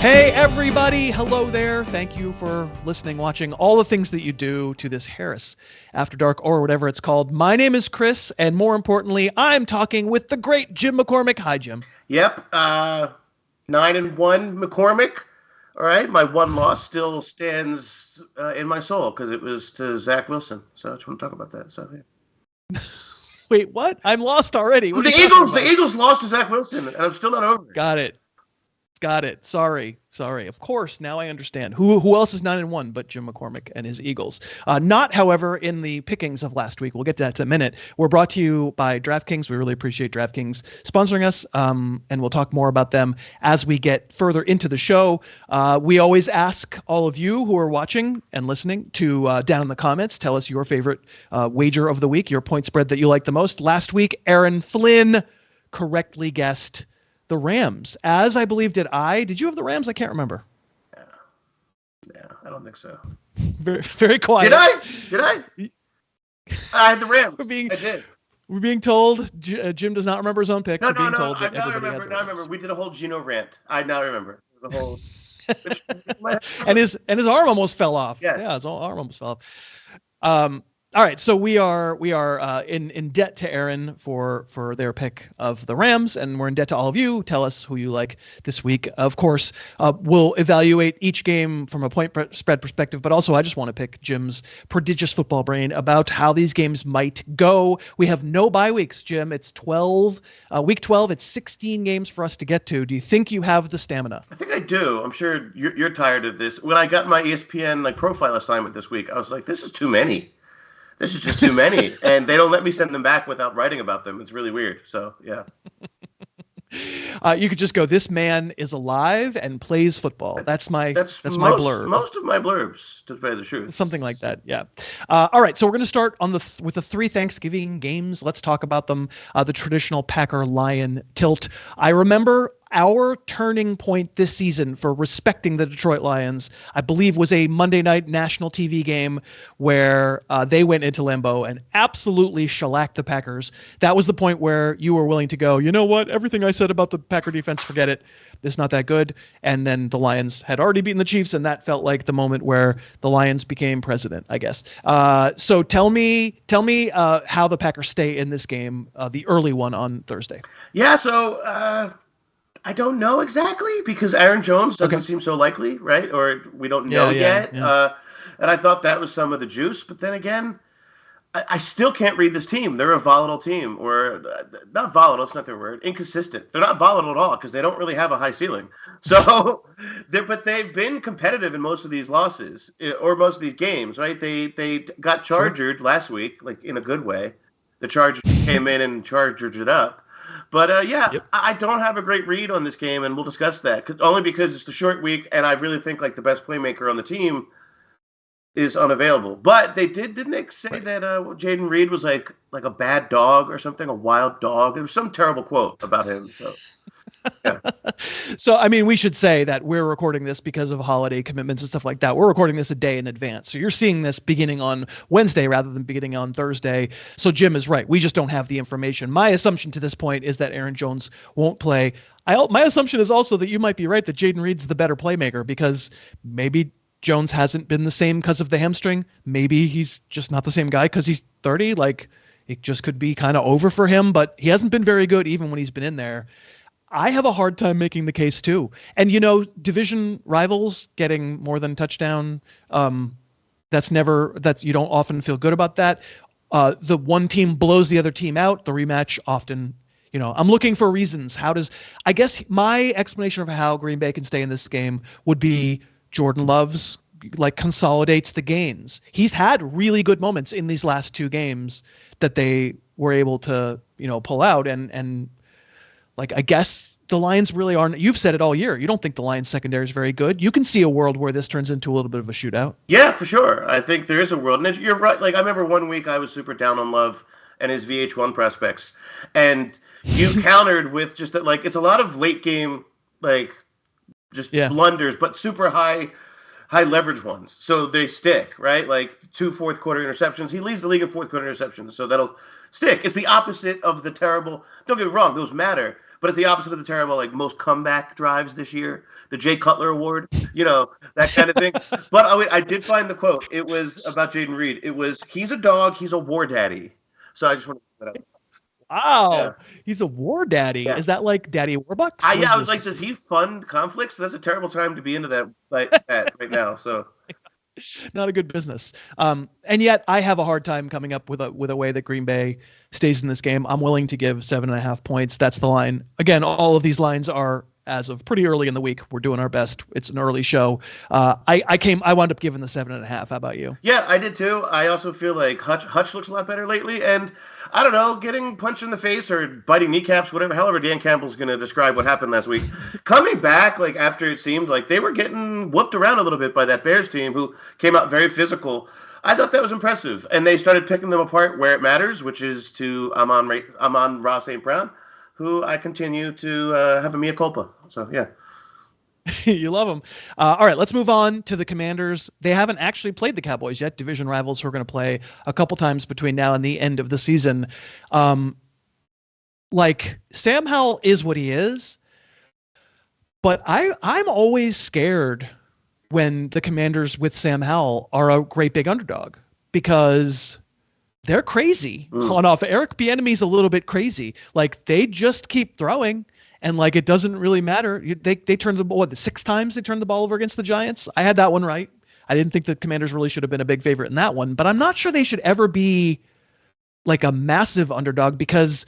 Hey everybody, hello there. Thank you for listening, watching, all the things that you do to this Harris After Dark or whatever it's called. My name is Chris, and more importantly, I'm talking with the great Jim McCormick. Hi, Jim. Yep, 9-1 McCormick. All right, my one loss still stands in my soul because it was to Zach Wilson. So I just want to talk about that. So yeah. Wait, what? I'm lost already. What the Eagles lost to Zach Wilson, and I'm still not over it. Got it. Sorry. Of course, now I understand. Who else is 9-1 but Jim McCormick and his Eagles? Not, however, in the pickings of last week. We'll get to that in a minute. We're brought to you by DraftKings. We really appreciate DraftKings sponsoring us, and we'll talk more about them as we get further into the show. We always ask all of you who are watching and listening to, down in the comments, tell us your favorite wager of the week, your point spread that you like the most. Last week, Aaron Flynn correctly guessed the Rams, as I believe did I. Did you have the Rams? I can't remember. Yeah, I don't think so. Very, very quiet. Did I? I had the Rams. I did. We're being told Jim does not remember his own picks. No, I remember. We did a whole Geno rant. I now remember the whole. and his arm almost fell off. Yes. Yeah, his arm almost fell off. All right, so we are in debt to Aaron for their pick of the Rams, and we're in debt to all of you. Tell us who you like this week. Of course, we'll evaluate each game from a point spread perspective, but also I just want to pick Jim's prodigious football brain about how these games might go. We have no bye weeks, Jim. It's week 12. It's 16 games for us to get to. Do you think you have the stamina? I think I do. I'm sure you're tired of this. When I got my ESPN profile assignment this week, I was like, this is too many. This is just too many, and they don't let me send them back without writing about them. It's really weird. So, yeah. You could just go, this man is alive and plays football. That's my blurb. Most of my blurbs, to tell you the truth. Something like that, yeah. All right, so we're going to start with the three Thanksgiving games. Let's talk about them. The traditional Packer-Lion tilt. I remember our turning point this season for respecting the Detroit Lions, I believe, was a Monday night national TV game where they went into Lambeau and absolutely shellacked the Packers. That was the point where you were willing to go, you know what, everything I said about the Packer defense, forget it. It's not that good. And then the Lions had already beaten the Chiefs, and that felt like the moment where the Lions became president, I guess. So tell me how the Packers stay in this game, the early one on Thursday. Yeah, so I don't know exactly because Aaron Jones doesn't seem so likely, right? Or we don't know yet. Yeah. And I thought that was some of the juice. But then again, I still can't read this team. They're a volatile team, or not volatile. It's not their word. Inconsistent. They're not volatile at all because they don't really have a high ceiling. So, but they've been competitive in most of these losses or most of these games, right? They got chargered last week, in a good way. The Chargers came in and charged it up. But, I don't have a great read on this game, and we'll discuss that. Only because it's the short week, and I really think, the best playmaker on the team is unavailable. But they didn't they say that Jaden Reed was like a bad dog or something, a wild dog? There was some terrible quote about him, so... Yeah. So, I mean, we should say that we're recording this because of holiday commitments and stuff like that. We're recording this a day in advance. So you're seeing this beginning on Wednesday rather than beginning on Thursday. So Jim is right. We just don't have the information. My assumption to this point is that Aaron Jones won't play. My assumption is also that you might be right, that Jaden Reed's the better playmaker because maybe Jones hasn't been the same because of the hamstring. Maybe he's just not the same guy because he's 30. It just could be kind of over for him, but he hasn't been very good even when he's been in there. I have a hard time making the case too. And, division rivals getting more than a touchdown, you don't often feel good about that. The one team blows the other team out. The rematch often, I'm looking for reasons. I guess my explanation of how Green Bay can stay in this game would be Jordan Love's consolidates the gains. He's had really good moments in these last two games that they were able to, pull out and I guess the Lions really aren't. You've said it all year. You don't think the Lions secondary is very good. You can see a world where this turns into a little bit of a shootout. Yeah, for sure. I think there is a world. And you're right. I remember one week I was super down on Love and his VH1 prospects. And you countered with just that, it's a lot of late game, blunders, but super high leverage ones. So they stick, right? 2 fourth quarter interceptions. He leads the league in fourth quarter interceptions. So that'll stick. It's the opposite of the terrible. Don't get me wrong; those matter, but it's the opposite of the terrible, like most comeback drives this year. The Jay Cutler Award, that kind of thing. But I did find the quote. It was about Jaden Reed. It was, "He's a dog. He's a war daddy." So I just want to put that up. Wow, yeah. He's a war daddy. Yeah. Is that like Daddy Warbucks? I was like, does he fund conflicts? That's a terrible time to be into that right now. So. Not a good business. And yet I have a hard time coming up with a way that Green Bay stays in this game. I'm willing to give 7.5 points. That's the line. Again, all of these lines are as of pretty early in the week. We're doing our best. It's an early show. I wound up giving the 7.5. How about you? Yeah, I did too. I also feel like Hutch looks a lot better lately. And I don't know, getting punched in the face or biting kneecaps, however Dan Campbell's going to describe what happened last week. Coming back, like after it seemed like they were getting whooped around a little bit by that Bears team who came out very physical. I thought that was impressive. And they started picking them apart where it matters, which is to Amon-Ra St. Brown, who I continue to have a mea culpa. So, yeah. You love them. All right, let's move on to the Commanders. They haven't actually played the Cowboys yet, division rivals who are going to play a couple times between now and the end of the season. Sam Howell is what he is, but I'm always scared when the Commanders with Sam Howell are a great big underdog because they're crazy. On off. Eric Bieniemy's a little bit crazy. Like they just keep throwing. And like it doesn't really matter. They turned the ball 6 times they turned the ball over against the Giants. I had that one right. I didn't think the Commanders really should have been a big favorite in that one, but I'm not sure they should ever be like a massive underdog because,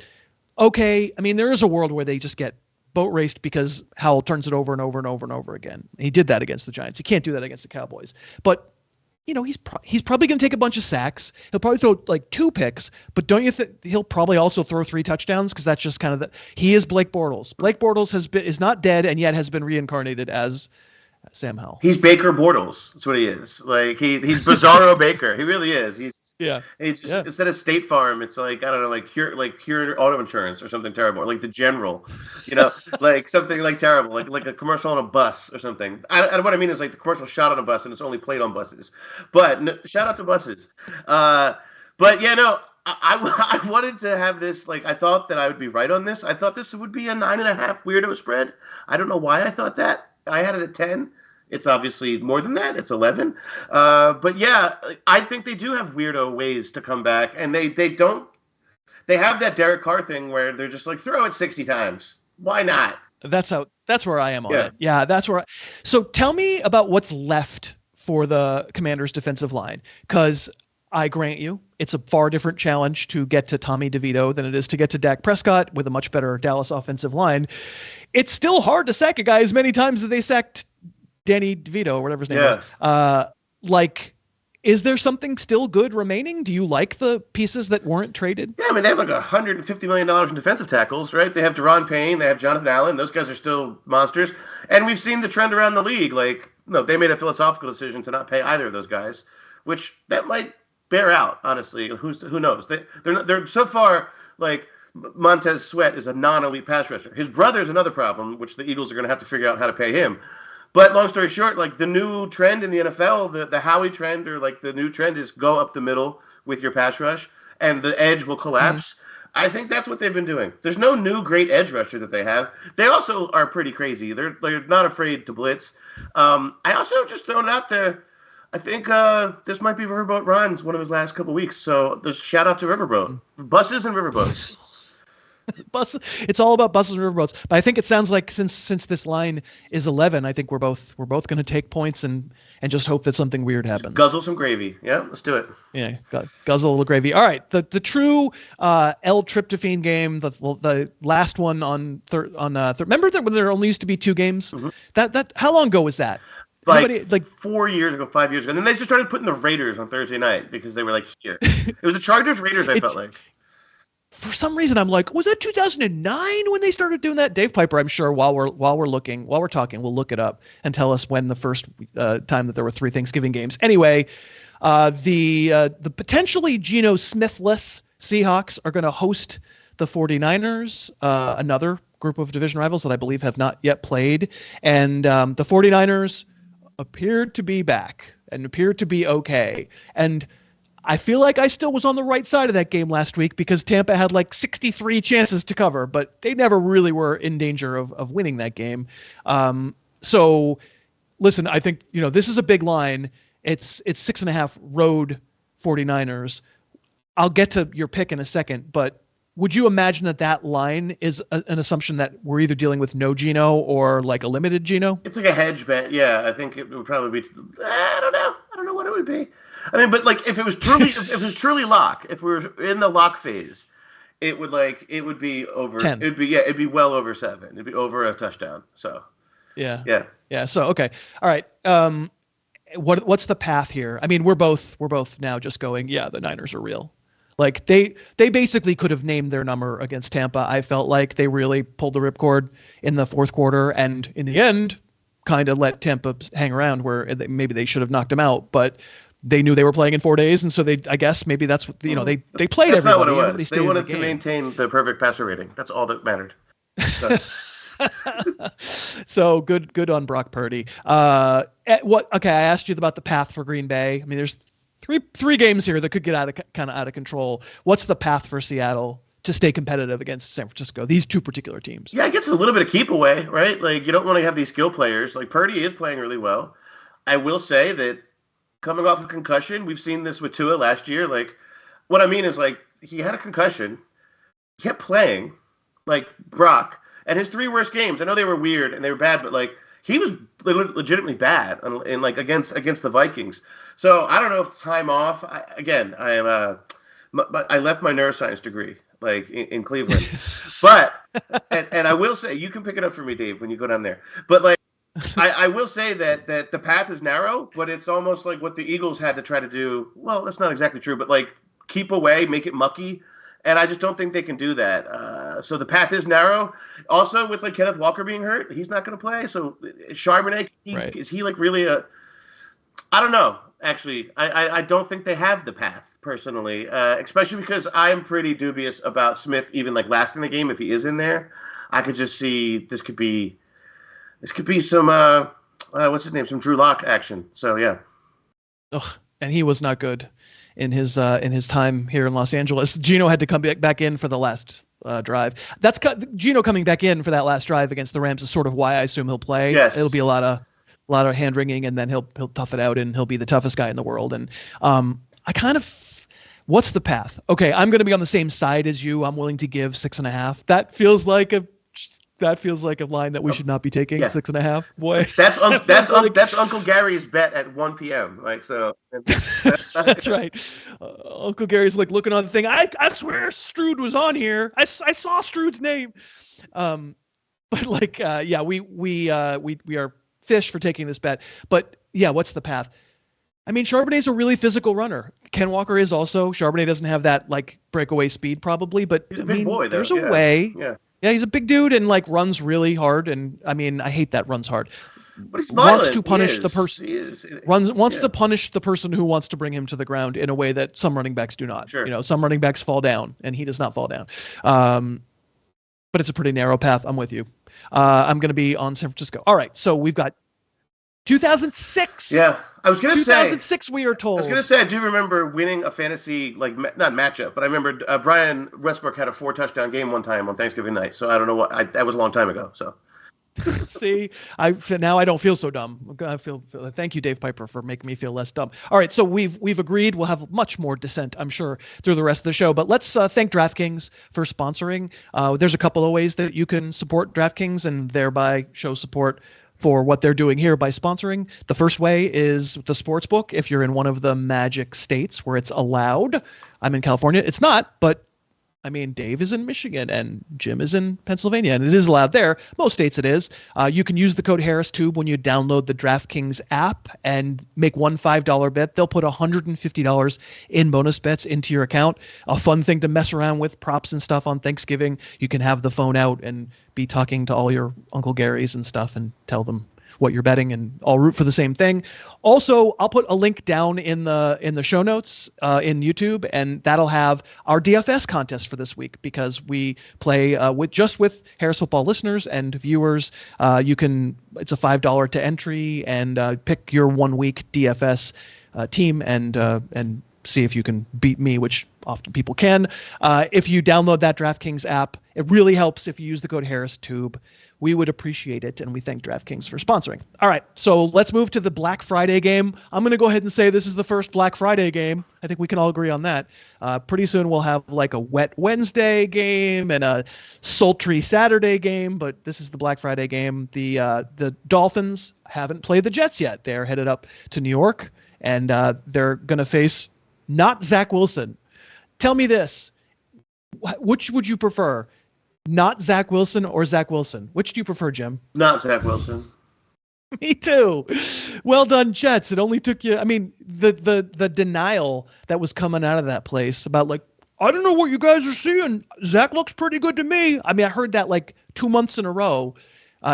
okay, I mean there is a world where they just get boat raced because Howell turns it over and over and over and over again. He did that against the Giants. He can't do that against the Cowboys. But he's probably going to take a bunch of sacks. He'll probably throw like 2 picks, but don't you think he'll probably also throw 3 touchdowns? Because that's just kind of he is Blake Bortles. Blake Bortles is not dead and yet has been reincarnated as Sam Howell. He's Baker Bortles. That's what he is. Like he's Bizarro Baker. He really is. He's instead of State Farm, it's like I don't know, like Cure Auto Insurance or something terrible, or like the General, like something like terrible, like a commercial on a bus or something. What I mean is like the commercial shot on a bus and it's only played on buses. But no, shout out to buses. But yeah, no. I wanted to have this, like, I thought that I would be right on this. I thought this would be a 9.5 weirdo spread. I don't know why I thought that. I had it at 10. It's obviously more than that. It's 11. But yeah, I think they do have weirdo ways to come back. And they have that Derek Carr thing where they're just like, throw it 60 times. Why not? That's where I am on it. Yeah, so tell me about what's left for the Commanders defensive line. Because I grant you, it's a far different challenge to get to Tommy DeVito than it is to get to Dak Prescott with a much better Dallas offensive line. It's still hard to sack a guy as many times as they sacked Danny DeVito, or whatever his name is. Is there something still good remaining? Do you like the pieces that weren't traded? Yeah, I mean, they have like $150 million in defensive tackles, right? They have Deron Payne, they have Jonathan Allen. Those guys are still monsters. And we've seen the trend around the league. Like, no, they made a philosophical decision to not pay either of those guys, which that might bear out, honestly. Who knows? They're so far, like, Montez Sweat is a non-elite pass rusher. His brother's another problem, which the Eagles are going to have to figure out how to pay him. But long story short, like the new trend in the NFL, the Howie trend, or like the new trend is go up the middle with your pass rush and the edge will collapse. Mm-hmm. I think that's what they've been doing. There's no new great edge rusher that they have. They also are pretty crazy. They're not afraid to blitz. I also just thrown it out there. I think this might be Riverboat Ron's one of his last couple weeks. So there's shout out to Riverboat. Buses and riverboats. It's all about buses and riverboats. But I think it sounds like since this line is 11, I think we're both going to take points and just hope that something weird happens. Guzzle some gravy. Yeah, let's do it. Yeah, guzzle a little gravy. All right, the true L-tryptophan game, the last one on remember that when there only used to be 2 games? Mm-hmm. That how long ago was that? Like 4 years ago, 5 years ago. And then they just started putting the Raiders on Thursday night because they were like here. It was the Chargers Raiders, I felt like. For some reason, I'm like, was that 2009 when they started doing that? Dave Pyper, I'm sure while we're talking, we'll look it up and tell us when the first time that there were 3 Thanksgiving games. Anyway, the potentially Geno Smith-less Seahawks are going to host the 49ers, another group of division rivals that I believe have not yet played. And the 49ers appeared to be back and appeared to be okay. And I feel like I still was on the right side of that game last week because Tampa had like 63 chances to cover, but they never really were in danger of winning that game. So listen, I think, this is a big line. It's 6.5 road 49ers. I'll get to your pick in a second, but would you imagine that line is an assumption that we're either dealing with no Geno or like a limited Geno? It's like a hedge bet. Yeah, I think it would probably be. I don't know what it would be. I mean, but like if it was truly lock, if we were in the lock phase, it would be over 10. It'd be well over 7. It'd be over a touchdown. So yeah. So okay, all right. What's the path here? I mean, we're both now just going, yeah, the Niners are real. Like they basically could have named their number against Tampa. I felt like they really pulled the ripcord in the fourth quarter, and in the end, kind of let Tampa hang around where maybe they should have knocked them out, but they knew they were playing in 4 days, and so I guess maybe that's what they played. That's everybody. Not what it was. They wanted to maintain the perfect passer rating. That's all that mattered. So good on Brock Purdy. I asked you about the path for Green Bay. I mean, there's three games here that could get kind of out of control. What's the path for Seattle to stay competitive against San Francisco? These two particular teams. Yeah, it gets a little bit of keep away, right? Like you don't want to have these skill players. Like Purdy is playing really well. I will say that coming off a concussion, we've seen this with Tua last year. Like what I mean is like he had a concussion, kept playing like Brock, and his 3 worst games. I know they were weird and they were bad, but like he was legitimately bad in like against the Vikings. So I don't know if time off. I left my neuroscience degree like in Cleveland, but and I will say you can pick it up for me, Dave, when you go down there. But like I will say that the path is narrow, but it's almost like what the Eagles had to try to do. Well, that's not exactly true, but like keep away, make it mucky. And I just don't think they can do that. So the path is narrow. Also, with like Kenneth Walker being hurt, he's not going to play. So Charbonnet, is he like really a? I don't know. Actually, I don't think they have the path personally, especially because I'm pretty dubious about Smith even like lasting the game if he is in there. I could just see this could be some what's his name? Some Drew Lock action. So yeah. Ugh, and he was not good in his time here in Los Angeles. Geno had to come back in for the last drive. That's Geno coming back in for that last drive against the Rams is sort of why I assume he'll play. Yes. It'll be a lot of hand wringing, and then he'll tough it out, and he'll be the toughest guy in the world. And what's the path? Okay, I'm going to be on the same side as you. I'm willing to give 6.5. That feels like a line that we should not be taking. Yeah. 6.5. Boy, that's Uncle Gary's bet at 1 p.m. Like so. That's right. Uncle Gary's like looking on the thing. I swear Stroud was on here. I saw Stroud's name. But like we are fish for taking this bet. But yeah, what's the path? I mean, Charbonnet's a really physical runner. Ken Walker is also. Charbonnet doesn't have that like breakaway speed probably, but he's a big boy, though. There's a way. Yeah. Yeah, he's a big dude and like runs really hard. And I mean, I hate that runs hard. But he's violent. Wants to punish the person. Wants to punish the person who wants to bring him to the ground in a way that some running backs do not. Sure. Some running backs fall down, and he does not fall down. But it's a pretty narrow path. I'm with you. I'm going to be on San Francisco. All right, so we've got 2006. Yeah, I was going to say 2006. We are told. I was going to say I do remember winning a fantasy not matchup, but I remember Brian Westbrook had a 4-touchdown game one time on Thanksgiving night. So I don't know that was a long time ago. So. See, now I don't feel so dumb. I feel thank you, Dave Pyper, for making me feel less dumb. All right, so we've agreed. We'll have much more dissent, I'm sure, through the rest of the show. But let's thank DraftKings for sponsoring. There's a couple of ways that you can support DraftKings and thereby show support for what they're doing here by sponsoring. The first way is the sportsbook. If you're in one of the magic states where it's allowed, I'm in California. It's not, but I mean, Dave is in Michigan and Jim is in Pennsylvania, and it is allowed there. Most states it is. You can use the code HarrisTube when you download the DraftKings app and make one $5 bet. They'll put $150 in bonus bets into your account. A fun thing to mess around with, props and stuff on Thanksgiving. You can have the phone out and be talking to all your Uncle Garys and stuff and tell them what you're betting and all root for the same thing. Also, I'll put a link down in the show notes in YouTube, and that'll have our DFS contest for this week because we play with Harris Football listeners and viewers. It's a $5 to entry and pick your 1 week DFS team and see if you can beat me, which often people can. If you download that DraftKings app, it really helps if you use the code HarrisTube. We would appreciate it, and we thank DraftKings for sponsoring. All right, so let's move to the Black Friday game. I'm going to go ahead and say this is the first Black Friday game. I think we can all agree on that. Pretty soon we'll have like a Wet Wednesday game and a sultry Saturday game, but this is the Black Friday game. The Dolphins haven't played the Jets yet. They're headed up to New York, and they're going to face not Zach Wilson. Tell me this. Which would you prefer? Not Zach Wilson or Zach Wilson? Which do you prefer, Jim? Not Zach Wilson. Me too. Well done, Jets. It only took you, I mean, the denial that was coming out of that place about like, I don't know what you guys are seeing. Zach looks pretty good to me. I mean, I heard that like 2 months in a row.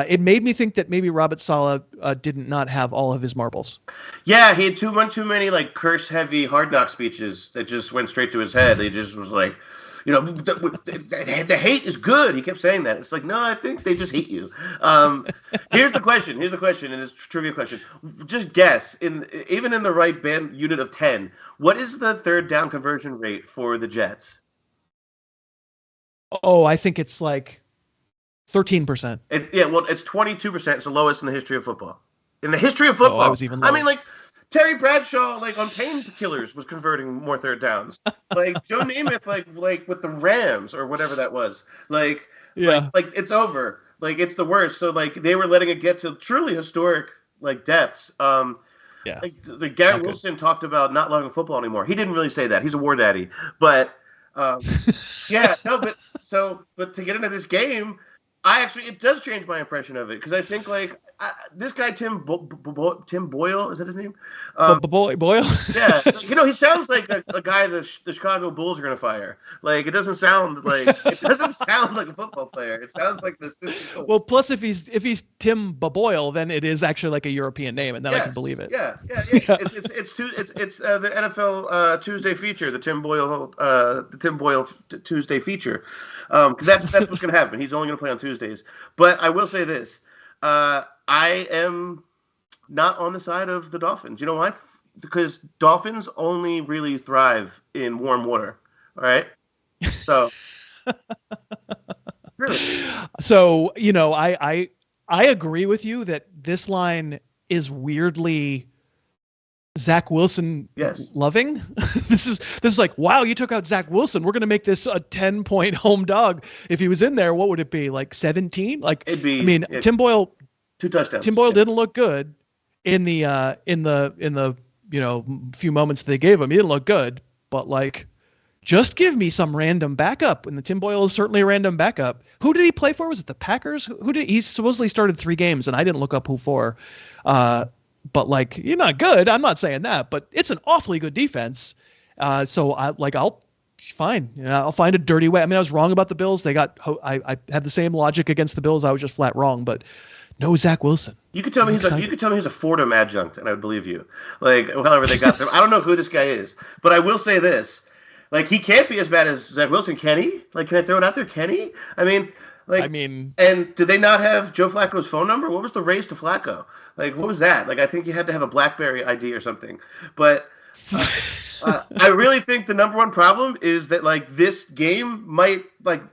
It made me think that maybe Robert Saleh did not have all of his marbles. Yeah, he had too many like curse-heavy Hard Knock speeches that just went straight to his head. He just was like, the hate is good. He kept saying that. It's like, no, I think they just hate you. Here's the question, and it's a trivia question. Just guess, even in the right band unit of 10, what is the third down conversion rate for the Jets? Oh, I think it's like 13%. It's 22%. It's the lowest in the history of football. In the history of football. Oh, I was even lower. I mean, like, Terry Bradshaw, like, on painkillers was converting more third downs. Like, Joe Namath, like with the Rams or whatever that was. Like, it's over. Like, it's the worst. So, like, they were letting it get to truly historic, like, depths. Like, Garrett Wilson talked about not loving football anymore. He didn't really say that. He's a war daddy. But, but to get into this game, it does change my impression of it, because I think like this guy Tim Boyle, is that his name? Boyle. Yeah, he sounds like a guy the Chicago Bulls are gonna fire. Like it doesn't sound like a football player. It sounds like this. Well, plus if he's Tim Boyle, then it is actually like a European name, and then I can believe it. Yeah. It's the NFL Tuesday feature, the Tim Boyle Tuesday feature. That's what's going to happen. He's only going to play on Tuesdays. But I will say this. I am not on the side of the Dolphins. You know why? Because Dolphins only really thrive in warm water. All right? So. Really. So, I agree with you that this line is weirdly Zach Wilson loving. This is like, wow, you took out Zach Wilson. We're going to make this a 10-point home dog. If he was in there, what would it be? Like 17? Like, it'd be, Tim Boyle, 2 touchdowns. Tim Boyle didn't look good in the few moments they gave him. He didn't look good, but like, just give me some random backup. And the Tim Boyle is certainly a random backup. Who did he play for? Was it the Packers? He supposedly started 3 games, and I didn't look up who for. But like, you're not good. I'm not saying that, but it's an awfully good defense. So I'll fine. I'll find a dirty way. I mean, I was wrong about the Bills. I had the same logic against the Bills. I was just flat wrong, but no Zach Wilson. You could tell me he's a Fordham adjunct, and I would believe you. Like, however they got them. I don't know who this guy is, but I will say this. Like, he can't be as bad as Zach Wilson, can he? Like, can I throw it out there? Can he? And did they not have Joe Flacco's phone number? What was the race to Flacco? Like, what was that? Like, I think you had to have a BlackBerry ID or something. But I really think the number one problem is that, like, this game might, like,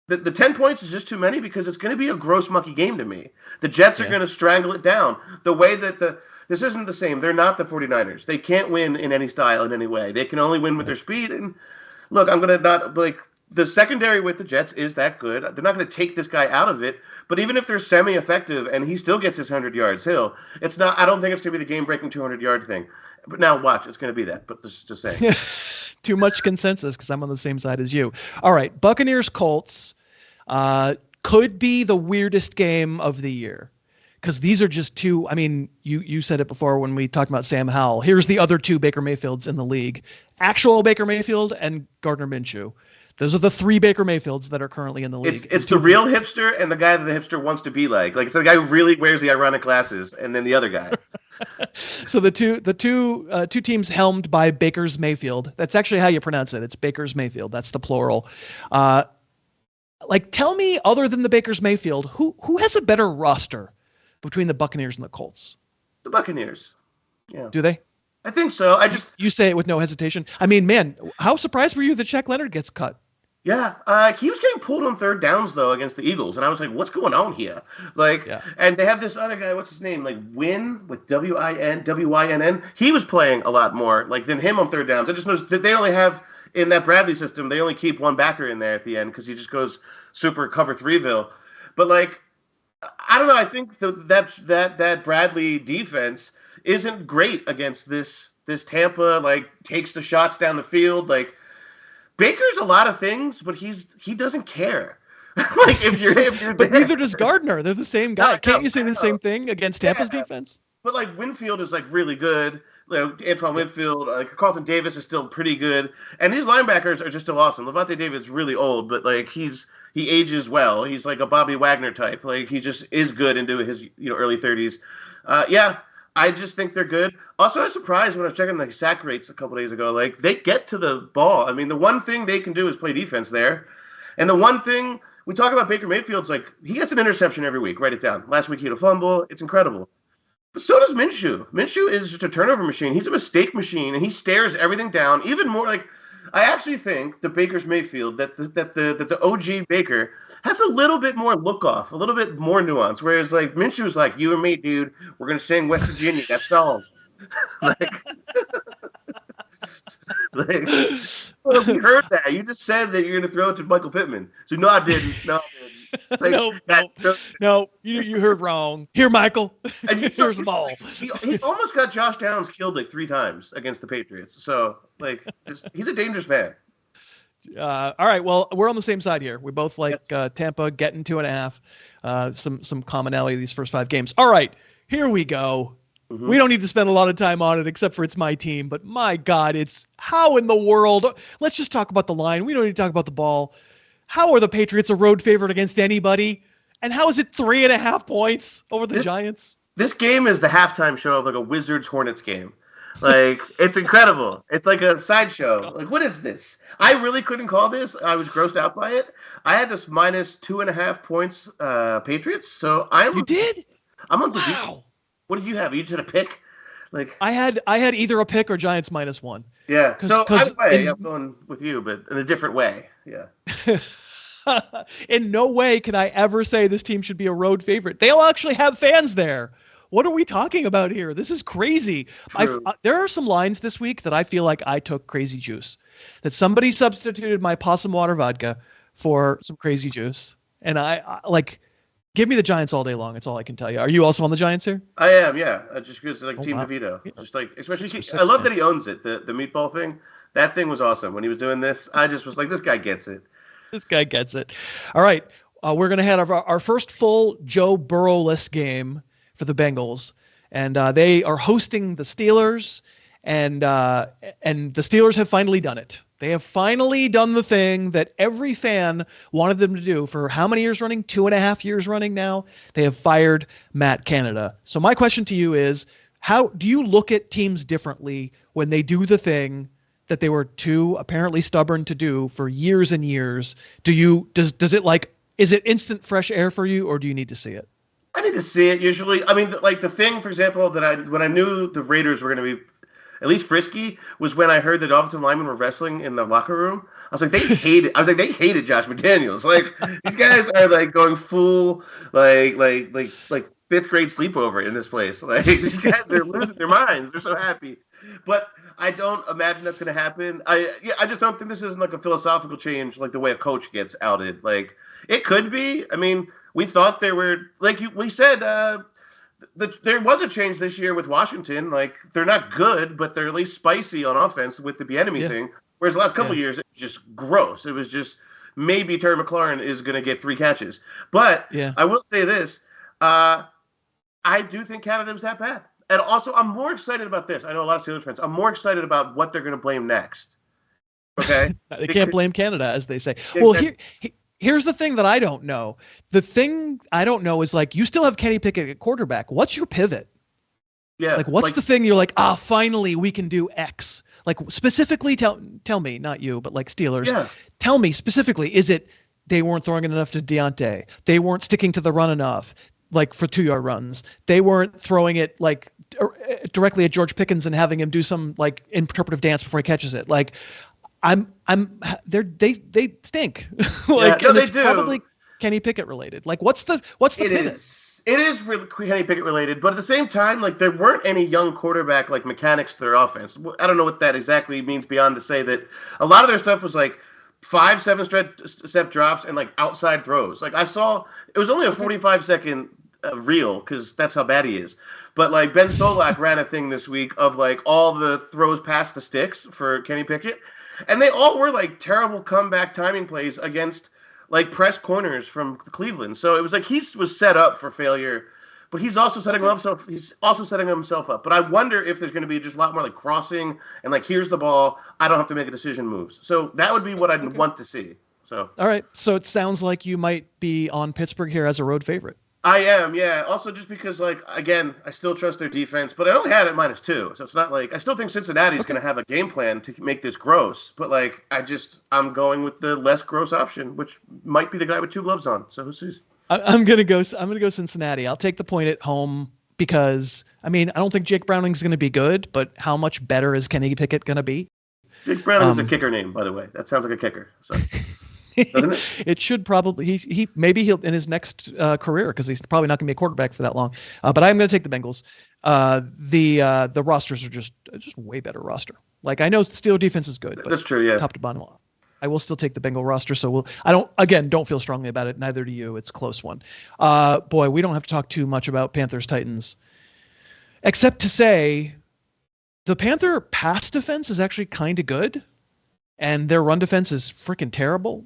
the 10 points is just too many, because it's going to be a gross monkey game to me. The Jets are going to strangle it down. The way that this isn't the same. They're not the 49ers. They can't win in any style, in any way. They can only win with their speed. And, look, I'm going to not, like, the secondary with the Jets is that good. They're not going to take this guy out of it. But even if they're semi-effective and he still gets his 100 yards, I don't think it's going to be the game-breaking 200-yard thing. But now watch, it's going to be that. But just saying. Too much consensus, because I'm on the same side as you. All right, Buccaneers Colts could be the weirdest game of the year, because these are just two. I mean, you said it before when we talked about Sam Howell. Here's the other 2 Baker Mayfields in the league: actual Baker Mayfield and Gardner Minshew. Those are the 3 Baker Mayfields that are currently in the league. It's the real hipster and the guy that the hipster wants to be like. Like, it's the guy who really wears the ironic glasses, and then the other guy. So the two teams helmed by Baker's Mayfield. That's actually how you pronounce it. It's Baker's Mayfield. That's the plural. Like, tell me, other than the Baker's Mayfield, who has a better roster between the Buccaneers and the Colts? The Buccaneers. Yeah. Do they? I think so. You say it with no hesitation. I mean, man, how surprised were you that Shaq Leonard gets cut? Yeah, he was getting pulled on third downs though against the Eagles, and I was like, "What's going on here?" And they have this other guy. What's his name? Like Wynn with Wynn. He was playing a lot more than him on third downs. I just noticed that they only have in that Bradley system. They only keep one backer in there at the end because he just goes super cover 3ville. But I don't know. I think that Bradley defense isn't great against this Tampa. Takes the shots down the field. Baker's a lot of things, but he doesn't care. if you're but there. Neither does Gardner. They're the same guy. Can't you say the same thing against Tampa's defense? But Winfield is really good. Antoine Winfield, Carlton Davis is still pretty good, and these linebackers are just still awesome. Levante David's really old, but he ages well. He's like a Bobby Wagner type. He just is good into his early 30s. I just think they're good. Also, I was surprised when I was checking the sack rates a couple days ago. They get to the ball. I mean, the one thing they can do is play defense there. And the one thing we talk about Baker Mayfield's he gets an interception every week. Write it down. Last week he had a fumble. It's incredible. But so does Minshew. Minshew is just a turnover machine. He's a mistake machine, and he stares everything down. Even more I actually think the Baker's Mayfield, that the OG Baker has a little bit more look off, a little bit more nuance. Whereas Minshew's you and me, dude, we're gonna sing West Virginia. That's all. Well, we heard that. You just said that you're gonna throw it to Michael Pittman. So no, I didn't. No, you heard wrong. Here, Michael. And here's the ball. He almost got Josh Downs killed 3 times against the Patriots. So he's a dangerous man. All right. Well, we're on the same side here. We both like Tampa getting 2.5. Some commonality these first 5 games. All right, here we go. Mm-hmm. We don't need to spend a lot of time on it, except for it's my team. But my God, it's how in the world? Let's just talk about the line. We don't need to talk about the ball. How are the Patriots a road favorite against anybody? And how is it 3.5 points over the Giants? This game is the halftime show of a Wizards-Hornets game. It's incredible. It's like a sideshow. What is this? I really couldn't call this. I was grossed out by it. I had this minus 2.5 points Patriots. So You did? I'm on wow. What did you have? You just had a pick? I had either a pick or Giants -1. Yeah. So either way, I'm going with you, but in a different way. Yeah. In no way can I ever say this team should be a road favorite. They'll actually have fans there. What are we talking about here? This is crazy. There are some lines this week that I feel like I took crazy juice. That somebody substituted my possum water vodka for some crazy juice. And I give me the Giants all day long. That's all I can tell you. Are you also on the Giants here? I am, yeah. Just because Team DeVito. Just especially I love that he owns it. The meatball thing. That thing was awesome. When he was doing this, I just was this guy gets it. This guy gets it. All right. We're going to have our first full Joe Burrow-less game for the Bengals. And they are hosting the Steelers. And the Steelers have finally done it. They have finally done the thing that every fan wanted them to do for how many years running? 2.5 years running now. They have fired Matt Canada. So my question to you is, how do you look at teams differently when they do the thing that they were too apparently stubborn to do for years and years? Does it is it instant fresh air for you, or do you need to see it? I need to see it usually. I mean, the thing, for example, that when I knew the Raiders were going to be at least frisky was when I heard that offensive linemen were wrestling in the locker room. I was like, they hated Josh McDaniels. These guys are going full like 5th grade sleepover in this place. These guys are losing their minds. They're so happy. But I don't imagine that's going to happen. I just don't think this isn't a philosophical change the way a coach gets outed. It could be. I mean, we thought there were we said there was a change this year with Washington. They're not good, but they're at least spicy on offense with the Bieniemy thing. Whereas the last couple of years, it was just gross. It was just maybe Terry McLaurin is going to get 3 catches. But I will say this. I do think Canada was that bad. And also, I'm more excited about this. I know a lot of Steelers fans. I'm more excited about what they're going to blame next. Okay? They can't blame Canada, as they say. Well, here's the thing that I don't know. The thing I don't know is you still have Kenny Pickett at quarterback. What's your pivot? Yeah. What's the thing you're finally we can do X? Specifically tell me, not you, but Steelers. Yeah. Tell me specifically, is it they weren't throwing it enough to Deontay? They weren't sticking to the run enough, for 2-yard runs. They weren't throwing it directly at George Pickens and having him do some like interpretive dance before he catches it. Like they stink. Like, no, they it's do. Probably Kenny Pickett related. Like, what's the pivot? It is really Kenny Pickett related, but at the same time, like there weren't any young quarterback like mechanics to their offense. I don't know what that exactly means beyond to say that a lot of their stuff was like 5-7 step drops and like outside throws. Like I saw, it was only a 45-second reel because that's how bad he is. But like Ben Solak ran a thing this week of like all the throws past the sticks for Kenny Pickett, and they all were like terrible comeback timing plays against like press corners from Cleveland. So it was like he was set up for failure, but he's also setting himself up. But I wonder if there's going to be just a lot more like crossing and like here's the ball, I don't have to make a decision moves. So that would be what I'd want to see. So all right. So it sounds like you might be on Pittsburgh here as a road favorite. I am, yeah. Also, just because, like, again, I still trust their defense, but I only had it -2, so it's not like I still think Cincinnati's going to have a game plan to make this gross. But like, I'm going with the less gross option, which might be the guy with 2 gloves on. So who sees? I'm gonna go Cincinnati. I'll take the point at home because I don't think Jake Browning's going to be good, but how much better is Kenny Pickett going to be? Jake Browning is a kicker name, by the way. That sounds like a kicker. So. Doesn't it? It should probably he'll in his next career because he's probably not going to be a quarterback for that long. But I'm going to take the Bengals. The rosters are just way better roster. Like I know Steelers defense is good, but that's true. Yeah, top to bottom, I will still take the Bengal roster. So don't feel strongly about it. Neither do you. It's a close one. Boy, we don't have to talk too much about Panthers Titans, except to say the Panther pass defense is actually kind of good, and their run defense is freaking terrible.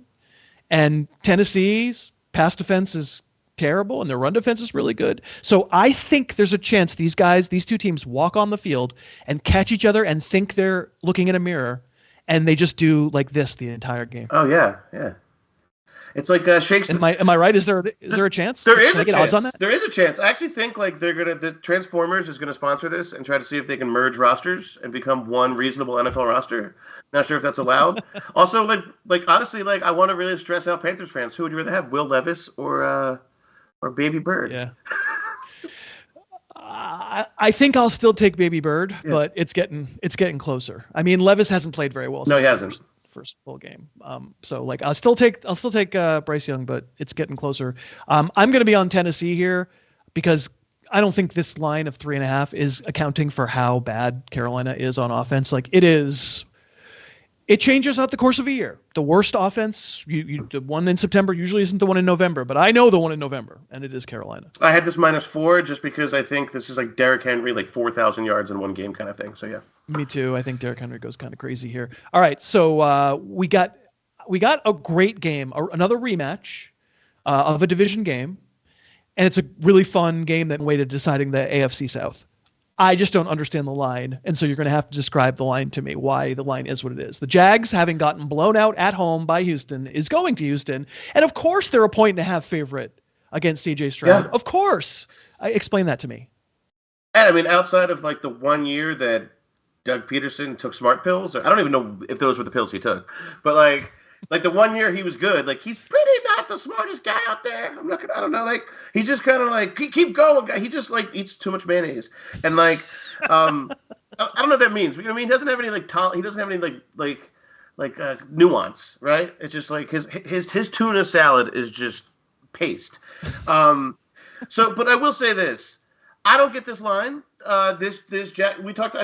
And Tennessee's pass defense is terrible, and their run defense is really good. So I think there's a chance these 2 teams walk on the field and catch each other and think they're looking in a mirror, and they just do like this the entire game. Oh yeah. It's like Shakespeare. Am I right? Is there a chance? There is a chance. Odds on that? There is a chance. I actually think like the Transformers is gonna sponsor this and try to see if they can merge rosters and become one reasonable NFL roster. Not sure if that's allowed. Also, like honestly, like I want to really stress out Panthers fans. Who would you rather have, Will Levis or Baby Bird? Yeah. I think I'll still take Baby Bird, but it's getting closer. I mean, Levis hasn't played very well. No, he hasn't. First full game. So like I'll still take Bryce Young, but it's getting closer. I'm going to be on Tennessee here because I don't think this line of 3.5 is accounting for how bad Carolina is on offense. Like it changes out the course of a year. The worst offense, the one in September usually isn't the one in November, but I know the one in November, and it is Carolina. I had this -4 just because I think this is like Derrick Henry, like 4,000 yards in one game kind of thing. So yeah. Me too. I think Derrick Henry goes kind of crazy here. All right, so we got a great game, another rematch of a division game, and it's a really fun game that way to deciding the AFC South. I just don't understand the line, and so you're going to have to describe the line to me, why the line is what it is. The Jags, having gotten blown out at home by Houston, is going to Houston, and of course they're a 1.5 favorite against C.J. Stroud. Yeah. Of course. Explain that to me. And I mean, outside of like the 1 year that Doug Peterson took smart pills, or I don't even know if those were the pills he took, but like the 1 year he was good. Like he's pretty not the smartest guy out there. I don't know. Like he's just kind of like keep going, guy. He just like eats too much mayonnaise, and like I don't know what that means. But, I mean, he doesn't have any he doesn't have any like nuance, right? It's just like his tuna salad is just paste. But I will say this: I don't get this line. I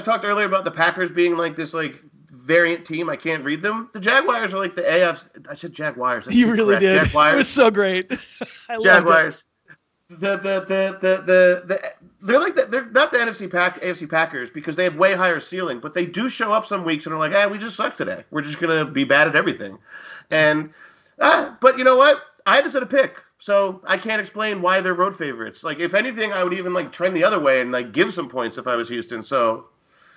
talked earlier about the Packers being like this like variant team. I can't read them. The Jaguars are like the AFC. I said Jaguars. You really did. Jaguars. It was so great. Jaguars. They're like they're not the AFC Packers because they have way higher ceiling, but they do show up some weeks and are like, we just suck today. We're just gonna be bad at everything. And but you know what? I had this at a pick. So I can't explain why they're road favorites. Like, if anything, I would even like trend the other way and like give some points if I was Houston. So,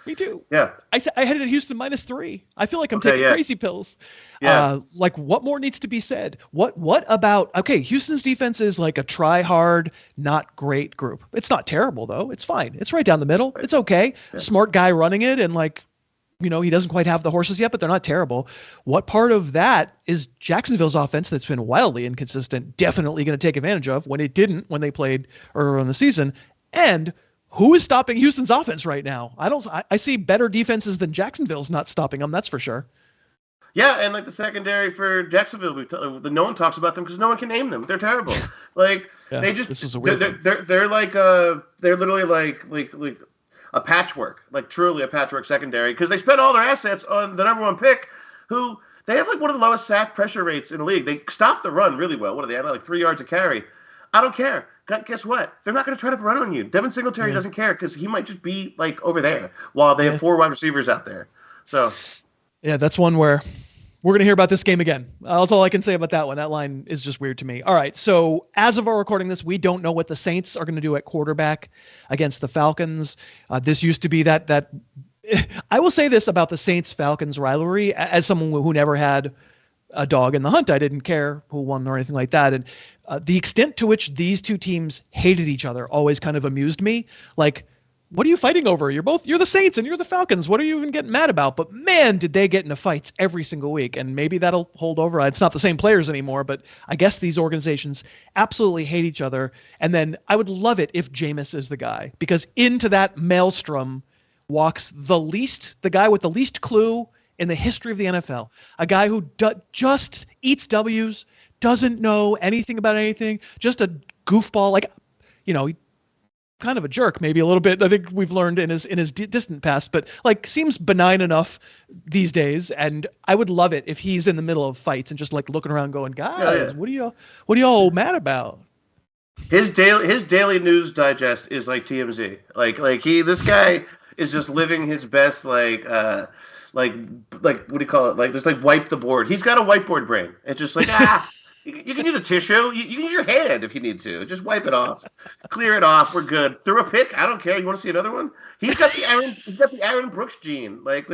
me too. Yeah, I had it at Houston -3. I feel like I'm taking crazy pills. Yeah. Like, what more needs to be said? What about? Okay, Houston's defense is like a try hard, not great group. It's not terrible though. It's fine. It's right down the middle. It's okay. Yeah. Smart guy running it, and like, he doesn't quite have the horses yet, but they're not terrible. What part of that is Jacksonville's offense that's been wildly inconsistent definitely going to take advantage of when it didn't when they played earlier in the season? And who is stopping Houston's offense right now? I see better defenses than Jacksonville's not stopping them. That's for sure. Yeah, and like the secondary for Jacksonville, no one talks about them because no one can name them. They're terrible. Like they just this is a weird they're like they're literally like a patchwork, like truly a patchwork secondary because they spent all their assets on the number one pick, who they have like one of the lowest sack pressure rates in the league. They stop the run really well. What do they have? Like 3 yards a carry. I don't care. Guess what? They're not going to try to run on you. Devin Singletary doesn't care because he might just be like over there while they have 4 wide receivers out there. So. Yeah, that's one where we're going to hear about this game again. That's all I can say about that one. That line is just weird to me. All right, so as of our recording this, we don't know what the Saints are going to do at quarterback against the Falcons. This used to be that I will say this about the Saints-Falcons rivalry. As someone who never had a dog in the hunt, I didn't care who won or anything like that. And the extent to which these two teams hated each other always kind of amused me. Like, what are you fighting over? You're the Saints and you're the Falcons. What are you even getting mad about? But man, did they get into fights every single week. And maybe that'll hold over. It's not the same players anymore, but I guess these organizations absolutely hate each other. And then I would love it if Jameis is the guy, because into that maelstrom walks the guy with the least clue in the history of the NFL. A guy who just eats W's, doesn't know anything about anything, just a goofball. Like, kind of a jerk, maybe a little bit. I think we've learned in his distant past, but like seems benign enough these days. And I would love it if he's in the middle of fights and just like looking around, going, "Guys, what are y'all mad about?" His daily news digest is like TMZ. This guy is just living his best like what do you call it? Like just like wipe the board. He's got a whiteboard brain. It's just like You can use a tissue. You can use your hand if you need to. Just wipe it off, clear it off. We're good. Threw a pick. I don't care. You want to see another one? He's got the Aaron Brooks gene. Like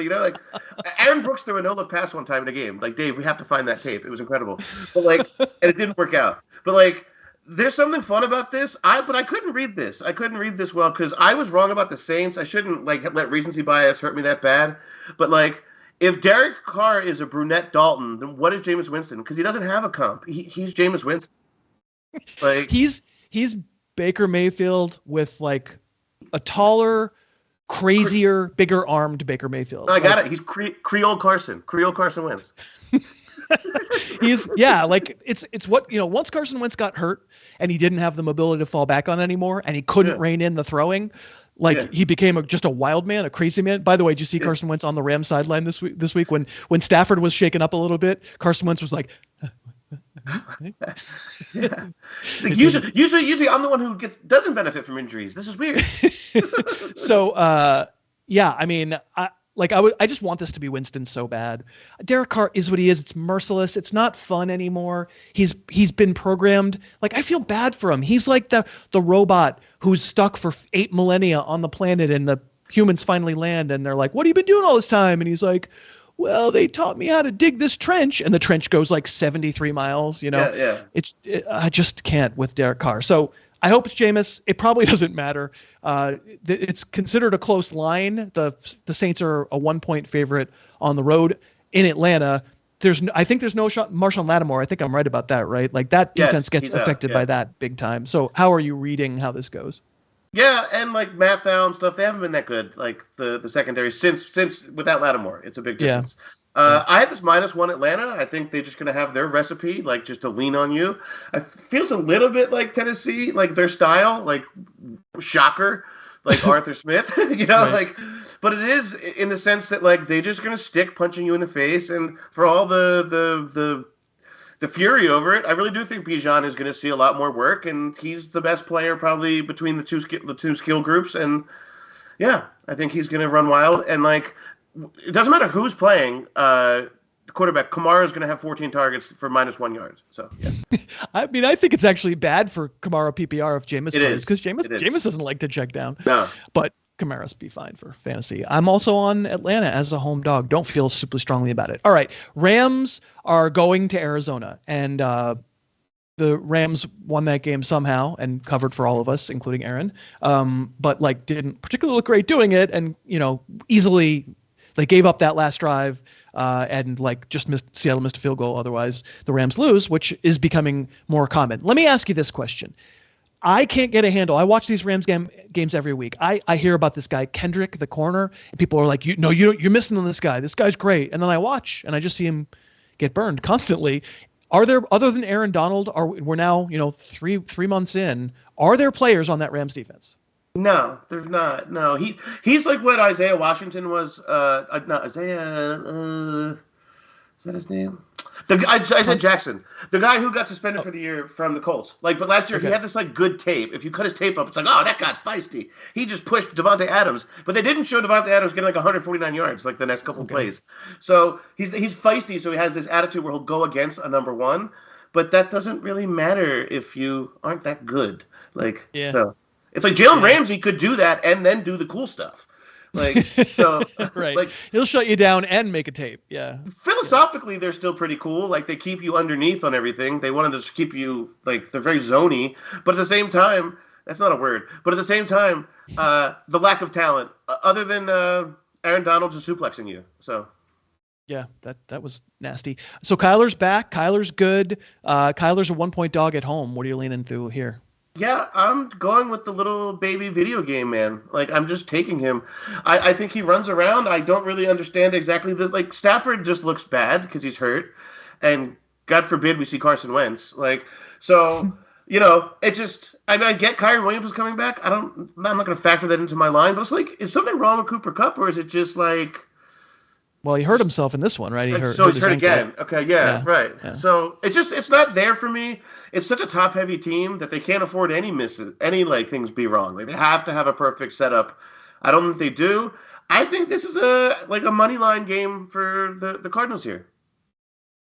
Aaron Brooks threw a no look pass one time in a game. Like, Dave, we have to find that tape. It was incredible. But and it didn't work out. But there's something fun about this. But I couldn't read this. I couldn't read this well because I was wrong about the Saints. I shouldn't let recency bias hurt me that bad. But if Derek Carr is a brunette Dalton, then what is Jameis Winston? Because he doesn't have a comp. He's Jameis Winston. He's Baker Mayfield with a taller, crazier, bigger armed Baker Mayfield. No, I got it. He's Creole Carson. Creole Carson wins. It's what, once Carson Wentz got hurt and he didn't have the mobility to fall back on anymore and he couldn't rein in the throwing. He became just a wild man, a crazy man. By the way, did you see Carson Wentz on the Rams sideline this week when Stafford was shaken up a little bit? Carson Wentz was like, usually I'm the one who doesn't benefit from injuries. This is weird. So, I mean, I just want this to be Winston so bad. Derek Carr is what he is. It's merciless. It's not fun anymore. He's been programmed. I feel bad for him. He's like the robot who's stuck for 8 millennia on the planet and the humans finally land and they're like, "What have you been doing all this time?" And he's like, "Well, they taught me how to dig this trench." And the trench goes 73 miles, Yeah. I just can't with Derek Carr. So I hope it's Jameis. It probably doesn't matter. It's considered a close line. The Saints are a 1-point favorite on the road in Atlanta. I think there's no Marshawn Lattimore. I think I'm right about that, right? That defense gets affected by that big time. So how are you reading how this goes? Yeah, and Matt Fowl and stuff, they haven't been that good. The secondary since without Lattimore, it's a big difference. Yeah. I had this -1 Atlanta. I think they're just going to have their recipe, just to lean on you. It feels a little bit like Tennessee, their style, shocker, Arthur Smith, right. But it is in the sense that they're just going to stick punching you in the face, and for all the fury over it, I really do think Bijan is going to see a lot more work, and he's the best player probably between the two skill groups, and yeah, I think he's going to run wild, and it doesn't matter who's playing. Quarterback Kamara is going to have 14 targets for -1 yards. So yeah. I mean, I think it's actually bad for Kamara PPR if Jameis plays, because Jameis doesn't like to check down. No, but Kamara's be fine for fantasy. I'm also on Atlanta as a home dog. Don't feel super strongly about it. All right, Rams are going to Arizona, and the Rams won that game somehow and covered for all of us, including Aaron. But didn't particularly look great doing it, and easily. They gave up that last drive and Seattle missed a field goal. Otherwise, the Rams lose, which is becoming more common. Let me ask you this question. I can't get a handle. I watch these Rams games every week. I hear about this guy Kendrick, the corner, and people are like, you're missing on this guy. This guy's great. And then I watch and I just see him get burned constantly. Are there, other than Aaron Donald, we're now 3 months in? Are there players on that Rams defense? No, there's not. No, he's like what Isaiah Washington was. Not Isaiah. Is that his name? I said Jackson, the guy who got suspended for the year from the Colts. But last year he had this good tape. If you cut his tape up, it's like, oh, that guy's feisty. He just pushed Devontae Adams, but they didn't show Devontae Adams getting 149 yards the next couple of plays. So he's feisty. So he has this attitude where he'll go against a number one, but that doesn't really matter if you aren't that good. So it's like Jalen Ramsey could do that and then do the cool stuff. Right. He'll shut you down and make a tape. Yeah. Philosophically, they're still pretty cool. They keep you underneath on everything. They wanted to just keep you they're very zony, but at the same time, that's not a word. But at the same time, the lack of talent, other than Aaron Donald just suplexing you. So. Yeah, that was nasty. So Kyler's back. Kyler's good. Kyler's a 1-point dog at home. What are you leaning through here? Yeah, I'm going with the little baby video game man. I'm just taking him. I think he runs around. I don't really understand exactly Stafford just looks bad because he's hurt, and God forbid we see Carson Wentz. It just. I get Kyren Williams is coming back. I'm not going to factor that into my line, but it's is something wrong with Cooper Kupp, or is it just Well, he hurt himself in this one, right? He's hurt again. Okay, yeah, right. Yeah. So it's not there for me. It's such a top-heavy team that they can't afford any misses, any things be wrong. They have to have a perfect setup. I don't think they do. I think this is a money line game for the Cardinals here.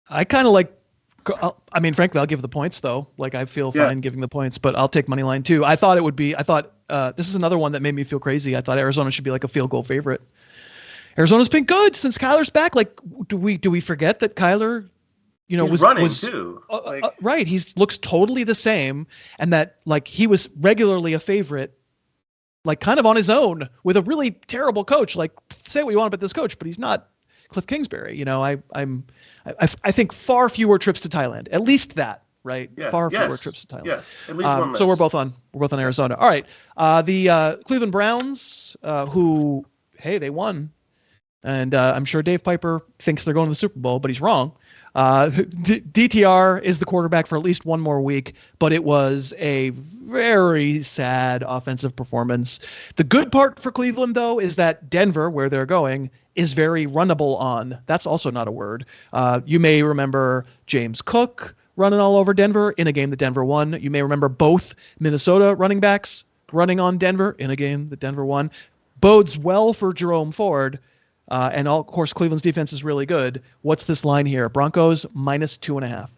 I kind of frankly, I'll give the points though. I feel fine giving the points, but I'll take money line too. I thought this is another one that made me feel crazy. I thought Arizona should be a field goal favorite. Arizona's been good since Kyler's back. Do we forget that Kyler, was running too? Right. He looks totally the same, and that he was regularly a favorite, kind of on his own with a really terrible coach. Say what you want about this coach, but he's not Cliff Kingsbury. I think far fewer trips to Thailand. At least that. Right. Yeah, fewer trips to Thailand. Yeah. At least one less. So we're both on Arizona. All right. The Cleveland Browns, who they won. And I'm sure Dave Pyper thinks they're going to the Super Bowl, but he's wrong. DTR is the quarterback for at least one more week, but it was a very sad offensive performance. The good part for Cleveland, though, is that Denver, where they're going, is very runnable on. That's also not a word. You may remember James Cook running all over Denver in a game that Denver won. You may remember both Minnesota running backs running on Denver in a game that Denver won. Bodes well for Jerome Ford. Of course, Cleveland's defense is really good. What's this line here? Broncos -2.5.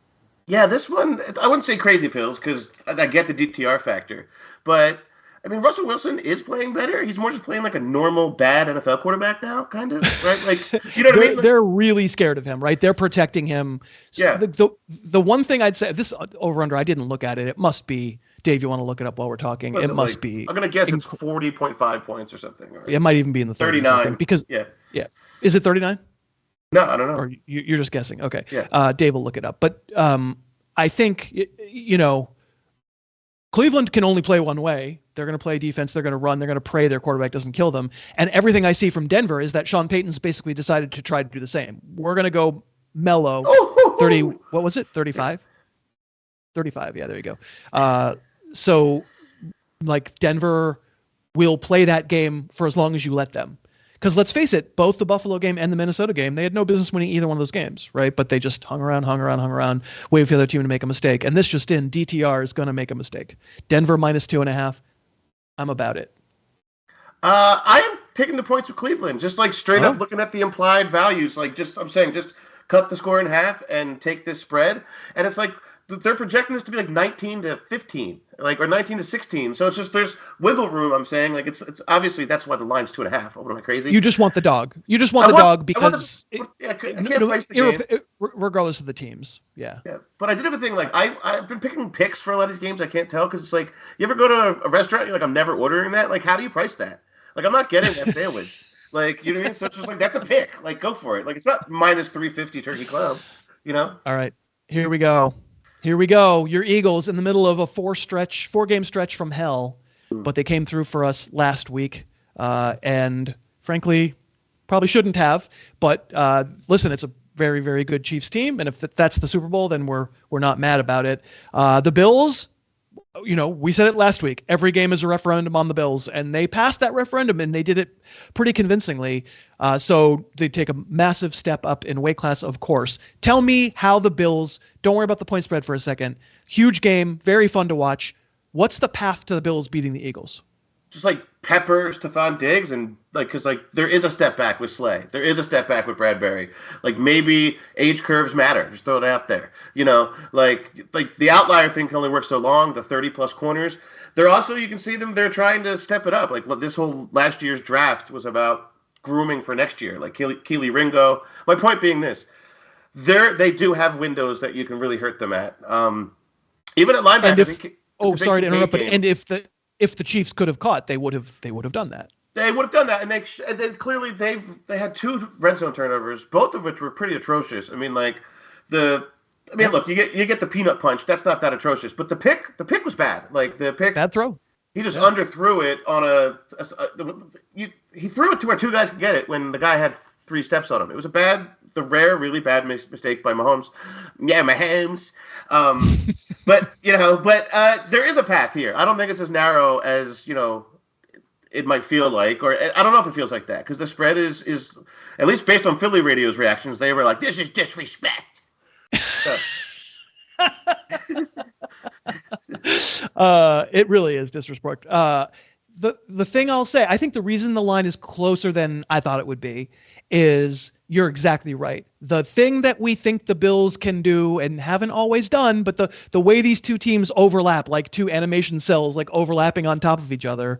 Yeah, this one, I wouldn't say crazy pills because I get the DTR factor. But, Russell Wilson is playing better. He's more just playing a normal, bad NFL quarterback now, kind of, right? You know what I mean? They're really scared of him, right? They're protecting him. Yeah. The one thing I'd say, this over-under, I didn't look at it. It must be, Dave, you want to look it up while we're talking? It must be. I'm going to guess it's 40.5 points or something. It might even be in the 39. Because, yeah. Is it 39? No, I don't know. Or you're just guessing. Okay. Yeah. Dave will look it up. But I think, Cleveland can only play one way. They're going to play defense. They're going to run. They're going to pray their quarterback doesn't kill them. And everything I see from Denver is that Sean Payton's basically decided to try to do the same. We're going to go mellow. 30. What was it? 35? 35. Yeah, there you go. So Denver will play that game for as long as you let them. Because let's face it, both the Buffalo game and the Minnesota game, they had no business winning either one of those games, right? But they just hung around, waiting for the other team to make a mistake. And this just in, DTR is going to make a mistake. Denver -2.5. I'm about it. I am taking the points of Cleveland, just straight up looking at the implied values. I'm saying just cut the score in half and take this spread. And it's they're projecting this to be 19-15, or 19-16. So it's just there's wiggle room. I'm saying it's obviously that's why the line's 2.5. What am I crazy? You just want the dog. You just want the dog because I can't price the game regardless of the teams. Yeah. Yeah, but I did have a thing I've been picking picks for a lot of these games. I can't tell because it's you ever go to a restaurant? You're I'm never ordering that. How do you price that? I'm not getting that sandwich. You know what I mean? So it's just that's a pick. Go for it. It's not -350 Turkey Club. All right, here we go. Here we go. Your Eagles in the middle of a four-game stretch from hell, but they came through for us last week, and frankly, probably shouldn't have. But listen, it's a very, very good Chiefs team, and if that's the Super Bowl, then we're not mad about it. The Bills, we said it last week. Every game is a referendum on the Bills, and they passed that referendum, and they did it pretty convincingly. So they take a massive step up in weight class, of course. Tell me how the Bills, don't worry about the point spread for a second. Huge game, very fun to watch. What's the path to the Bills beating the Eagles? Just like Pepper, Stephon Diggs, and because there is a step back with Slay. There is a step back with Bradbury. Maybe age curves matter. Just throw it out there. Like the outlier thing can only work so long. The 30+ corners. They're also, you can see them. They're trying to step it up. This whole last year's draft was about grooming for next year. Like Keely Ringo. My point being this: they do have windows that you can really hurt them at. Even at linebacker. Sorry to interrupt, but if the Chiefs could have caught, they would have done that. They would have done that, and then clearly they had 2 red zone turnovers, both of which were pretty atrocious. Look, you get the peanut punch. That's not that atrocious, but the pick was bad. The pick, bad throw. He just underthrew it on he threw it to where 2 guys could get it when the guy had 3 steps on him. It was the rare, really bad mistake by Mahomes. Yeah, Mahomes. But there is a path here. I don't think it's as narrow as it might feel like, or I don't know if it feels like that, because the spread is at least based on Philly radio's reactions. They were like, "This is disrespect." So. It really is disrespect. The thing I'll say, I think the reason the line is closer than I thought it would be is you're exactly right. The thing that we think the Bills can do and haven't always done, but the way these 2 teams overlap, like 2 animation cells, overlapping on top of each other,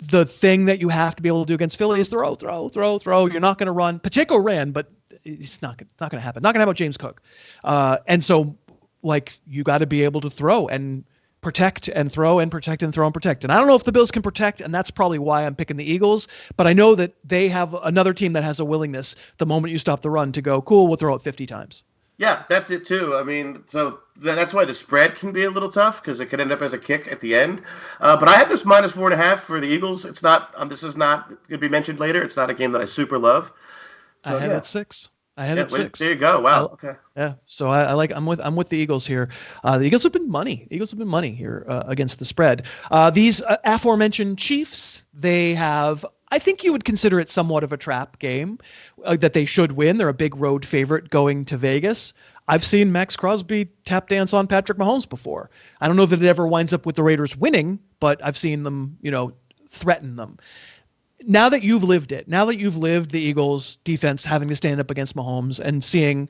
the thing that you have to be able to do against Philly is throw. You're not going to run. Pacheco ran, but it's not going to happen. Not going to happen with James Cook. And so, you got to be able to throw and protect and throw and protect and throw and protect. And I don't know if the Bills can protect, and that's probably why I'm picking the Eagles. But I know that they have another team that has a willingness the moment you stop the run to go, cool, we'll throw it 50 times. Yeah, that's it too. So that's why the spread can be a little tough, because it could end up as a kick at the end. But I had this -4.5 for the Eagles. It's not. This is not going to be mentioned later. It's not a game that I super love. So, I had it 6. I had it 6. There you go. Wow. Okay. Yeah. So I'm with the Eagles here. The Eagles have been money. Here against the spread. These aforementioned Chiefs, they have. I think you would consider it somewhat of a trap game that they should win. They're a big road favorite going to Vegas. I've seen Max Crosby tap dance on Patrick Mahomes before. I don't know that it ever winds up with the Raiders winning, but I've seen them, threaten them. Now that you've lived it, now that you've lived the Eagles defense having to stand up against Mahomes and seeing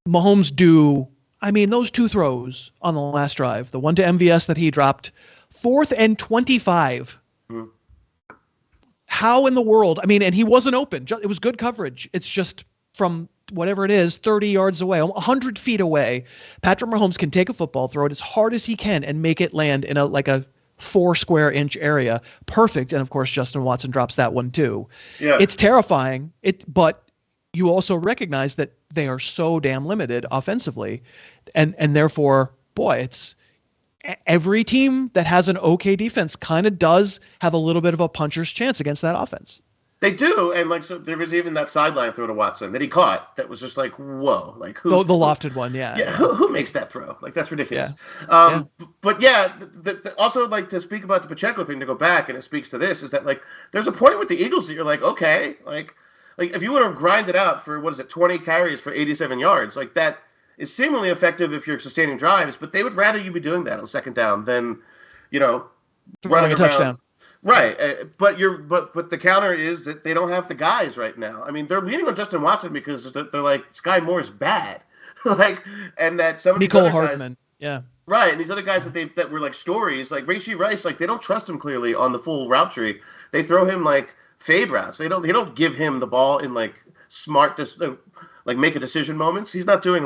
Mahomes do, those 2 throws on the last drive, the one to MVS that he dropped, 4th and 25. Mm. How in the world? And he wasn't open. It was good coverage. It's just from whatever it is, 30 yards away, 100 feet away, Patrick Mahomes can take a football, throw it as hard as he can, and make it land in a 4 square inch area. Perfect. And of course, Justin Watson drops that one too. Yeah. It's terrifying. But you also recognize that they are so damn limited offensively. And therefore, boy, it's every team that has an okay defense kind of does have a little bit of a puncher's chance against that offense. They do, and so there was even that sideline throw to Watson that he caught that was just whoa, who? The lofted one, yeah. Yeah, who makes that throw? That's ridiculous. Yeah. But yeah, also to speak about the Pacheco thing, to go back, and it speaks to this, is that there's a point with the Eagles that you're okay, if you want to grind it out for 20 carries for 87 yards, that is seemingly effective if you're sustaining drives, but they would rather you be doing that on 2nd down than running a touchdown. Right, but the counter is that they don't have the guys right now. They're leaning on Justin Watson because they're like, Sky Moore's bad, and that some of these Nicole other Hardman, guys, yeah, right, and these other guys that were stories like Rashee Rice, they don't trust him clearly on the full route tree. They throw him fade routes. They don't give him the ball in smart make a decision moments. He's not doing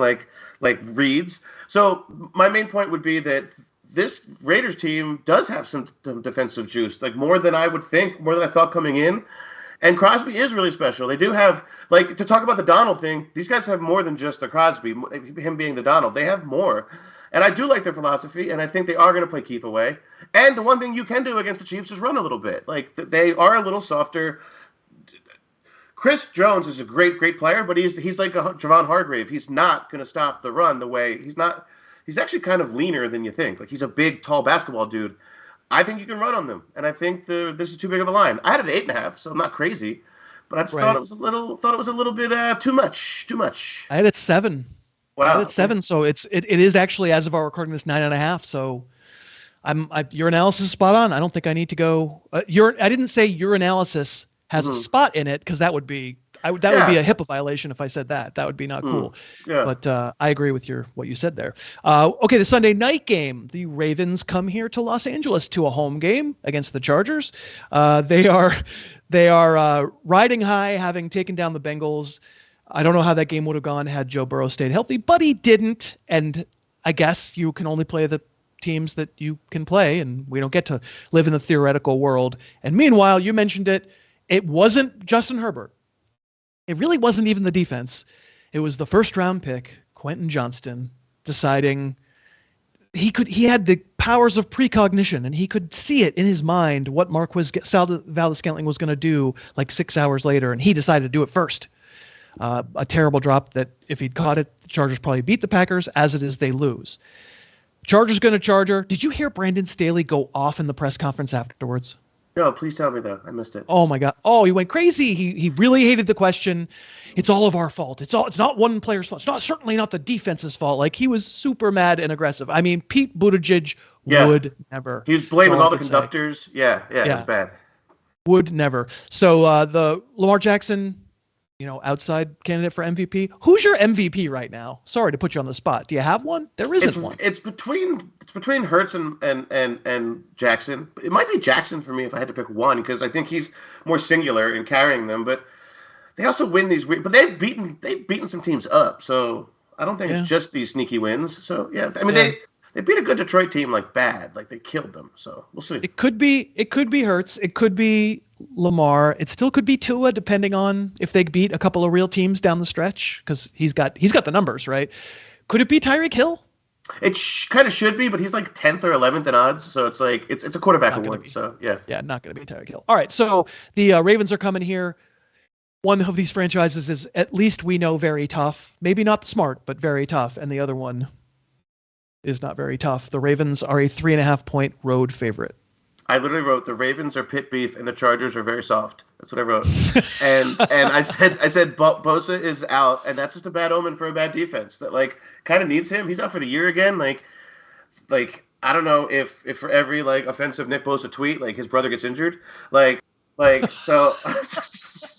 reads. So my main point would be that this Raiders team does have some defensive juice, more than I would think, more than I thought coming in. And Crosby is really special. They do have, to talk about the Donald thing, these guys have more than just the Crosby, him being the Donald. They have more. And I do like their philosophy, and I think they are going to play keep away. And the one thing you can do against the Chiefs is run a little bit. Like, they are a little softer. Chris Jones is a great player, but he's like a Javon Hargrave. He's not going to stop the run the way he's actually kind of leaner than you think. Like, he's a big, tall basketball dude. I think you can run on them, and I think this is too big of a line. I had it 8.5, so I'm not crazy, but I just thought it was a little bit too much. I had it 7. Wow. I had it 7, so it is actually, as of our recording this, 9.5. So your analysis is spot on. I don't think I need to go. I didn't say your analysis has a spot in it, because that would be would be a HIPAA violation if I said that. That would be not cool. Yeah. But I agree with what you said there. Okay, the Sunday night game. The Ravens come here to Los Angeles to a home game against the Chargers. They are riding high, having taken down the Bengals. I don't know how that game would have gone had Joe Burrow stayed healthy, but he didn't. And I guess you can only play the teams that you can play, and we don't get to live in the theoretical world. And meanwhile, you mentioned it. It wasn't Justin Herbert. It really wasn't even the defense. It was the first round pick, Quentin Johnston, deciding he had the powers of precognition, and he could see it in his mind what Valdes-Scantling was going to do like 6 hours later, and he decided to do it first. A terrible drop that if he'd caught it, the Chargers probably beat the Packers. As it is, they lose. Chargers going to Charger. Did you hear Brandon Staley go off in the press conference afterwards? No, please tell me, though. I missed it. Oh, my God. Oh, he went crazy. He really hated the question. It's all of our fault. It's not one player's fault. It's certainly not the defense's fault. Like, he was super mad and aggressive. I mean, Pete Buttigieg would never. He was blaming all the conductors. Yeah, it was bad. Would never. So the Lamar Jackson, outside candidate for MVP. Who's your MVP right now? Sorry to put you on the spot. Do you have one? There isn't one. It's between Hurts and Jackson. It might be Jackson for me if I had to pick one, because I think he's more singular in carrying them. But they also win these. But they've beaten some teams up. So I don't think it's just these sneaky wins. So I mean they beat a good Detroit team like bad. Like, they killed them. So we'll see. It could be Hurts. It could be Lamar. It still could be Tua, depending on if they beat a couple of real teams down the stretch, because he's got the numbers, right? Could it be Tyreek Hill? It kind of should be, but he's like 10th or 11th in odds, so it's like it's a quarterback award. So not going to be Tyreek Hill. All right, so the Ravens are coming here. One of these franchises is, at least we know, very tough. Maybe not smart, but very tough, and the other one is not very tough. The Ravens are a 3.5-point road favorite. I literally wrote, the Ravens are pit beef and the Chargers are very soft. That's what I wrote. and I said Bosa is out, and that's just a bad omen for a bad defense that kind of needs him. He's out for the year again. Like I don't know if for every offensive Nick Bosa tweet, his brother gets injured. So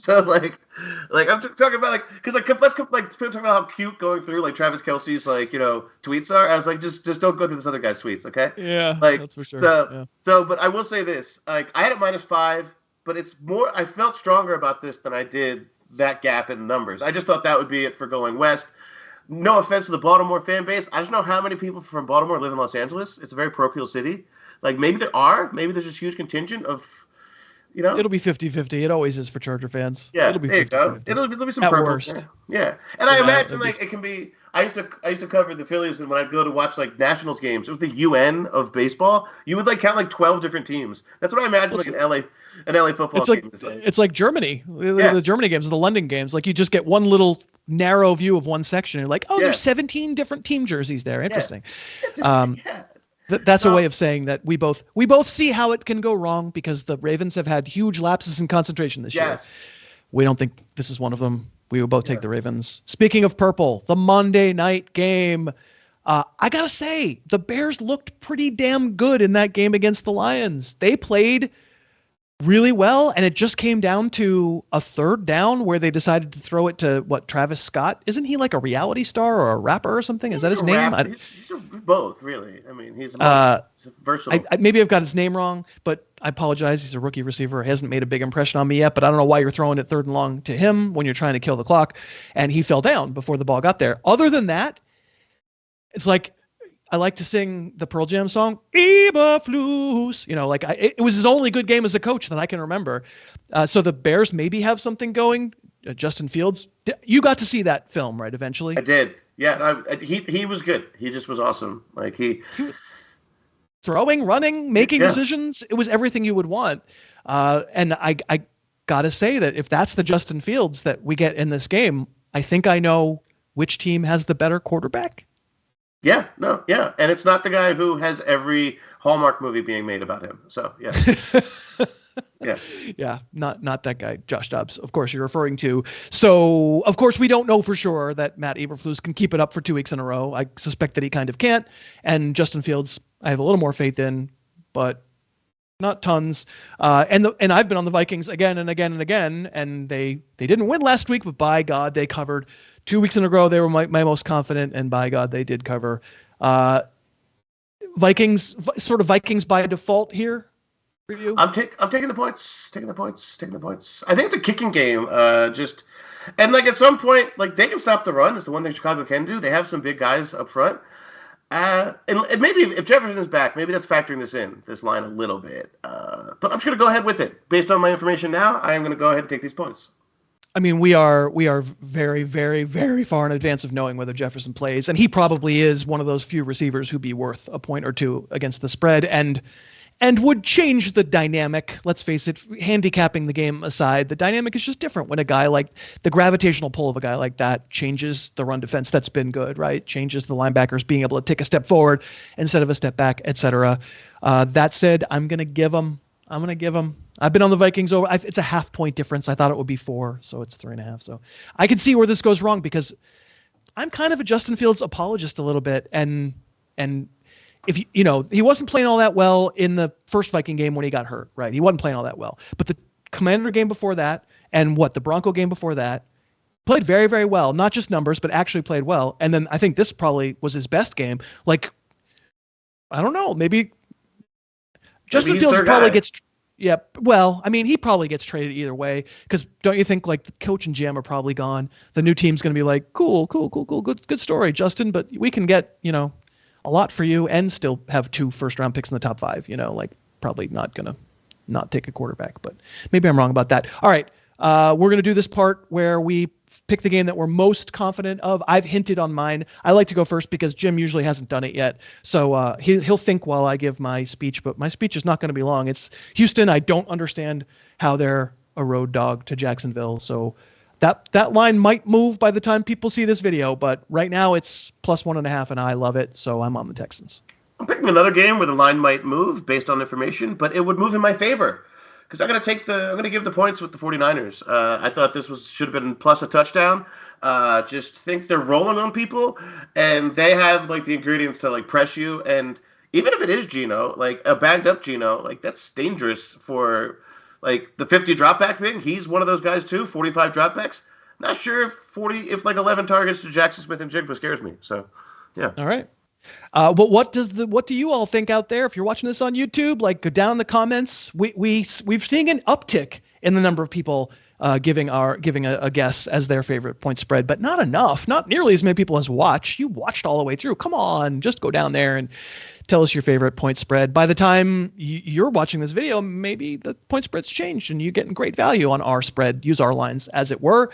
I'm talking about because let's talk about how cute going through Travis Kelce's tweets are. I was like, just don't go through this other guy's tweets, okay? Yeah, that's for sure. So but I will say this: I had it -5, but it's more. I felt stronger about this than I did that gap in numbers. I just thought that would be it for going west. No offense to the Baltimore fan base. I just know how many people from Baltimore live in Los Angeles. It's a very parochial city. Maybe there's this huge contingent of. It'll be 50-50. It always is for Charger fans. Yeah, it'll be 50-50. It'll be some at purple. Worst. Yeah. And I imagine it can be. I used to cover the Phillies, and when I'd go to watch Nationals games, it was the UN of baseball. You would count 12 different teams. That's what I imagine an LA football team is like. It's like Germany. The Germany games, the London games. You just get one little narrow view of one section. You're like, there's 17 different team jerseys there. Interesting. That's a way of saying that we both see how it can go wrong, because the Ravens have had huge lapses in concentration this year. We don't think this is one of them. We will both take the Ravens. Speaking of purple, the Monday night game. I got to say, the Bears looked pretty damn good in that game against the Lions. They played really well, and it just came down to a third down where they decided to throw it to Travis Scott. Isn't he like a reality star or a rapper or something? Is that his name? He's both, really. I mean, he's versatile. Maybe I've got his name wrong, but I apologize. He's a rookie receiver. He hasn't made a big impression on me yet, but I don't know why you're throwing it third and long to him when you're trying to kill the clock. And he fell down before the ball got there. Other than that, it's I like to sing the Pearl Jam song, Eberflus. It was his only good game as a coach that I can remember. So the Bears maybe have something going. Justin Fields, you got to see that film, right, eventually? I did. Yeah, he was good. He just was awesome. Like he throwing, running, making decisions. It was everything you would want. And I got to say that if that's the Justin Fields that we get in this game, I think I know which team has the better quarterback. Yeah, and it's not the guy who has every Hallmark movie being made about him. So, yeah. Yeah, not that guy, Josh Dobbs, of course you're referring to. So, of course, we don't know for sure that Matt Eberflus can keep it up for 2 weeks in a row. I suspect that he kind of can't. And Justin Fields, I have a little more faith in, but not tons. And I've been on the Vikings again and again and again, and they didn't win last week, but by God, they covered. 2 weeks in a row, they were my most confident, and by God, they did cover. Vikings by default here for you? I'm taking the points. Taking the points. I think it's a kicking game. And like at some point, like they can stop the run. It's the one thing Chicago can do. They have some big guys up front. And maybe if Jefferson's back, maybe that's factoring this line a little bit. But I'm just going to go ahead with it. Based on my information now, I am going to go ahead and take these points. I mean, we are very, very, very far in advance of knowing whether Jefferson plays, and he probably is one of those few receivers who'd be worth a point or two against the spread, and would change the dynamic. Let's face it, handicapping the game aside, the dynamic is just different when a guy like the gravitational pull of a guy like that changes the run defense. That's been good, right? Changes the linebackers being able to take a step forward instead of a step back, etc. That said, I'm going to give him. I've been on the Vikings over. It's a 0.5 point difference. I thought it would be 4, so it's 3.5. So I can see where this goes wrong because I'm kind of a Justin Fields apologist a little bit, and if he wasn't playing all that well in the first Viking game when he got hurt, right? He wasn't playing all that well, but the Commander game before that and the Bronco game before that played very, very well. Not just numbers, but actually played well. And then I think this probably was his best game. Like, I don't know, maybe Justin Fields probably gets. Yeah, well, I mean, he probably gets traded either way because don't you think like the coach and GM are probably gone? The new team's going to be like, cool, good story, Justin, but we can get a lot for you and still have 2 first-round picks in the top 5. Like probably not going to not take a quarterback, but maybe I'm wrong about that. All right, we're going to do this part where we pick the game that we're most confident of. I've hinted on mine. I like to go first because Jim usually hasn't done it yet. So he'll think while I give my speech, but my speech is not going to be long. It's Houston. I don't understand how they're a road dog to Jacksonville. So that line might move by the time people see this video, but right now it's +1.5 and I love it. So I'm on the Texans. I'm picking another game where the line might move based on information, but it would move in my favor. Because I'm going to give the points with the 49ers. I thought this should have been plus a touchdown. Just think they're rolling on people, and they have like the ingredients to like press you. And even if it is Geno, like a banged up Geno, like that's dangerous for like the 50 dropback thing. He's one of those guys too. 45 dropbacks. Not sure if like 11 targets to Jackson Smith and Jigba scares me. So yeah. All right. But what do you all think out there? If you're watching this on YouTube, like go down in the comments. We've seen an uptick in the number of people giving a guess as their favorite point spread, but not enough. Not nearly as many people as watch. You watched all the way through. Come on, just go down there and tell us your favorite point spread. By the time you're watching this video, maybe the point spread's changed and you're getting great value on our spread. Use our lines, as it were.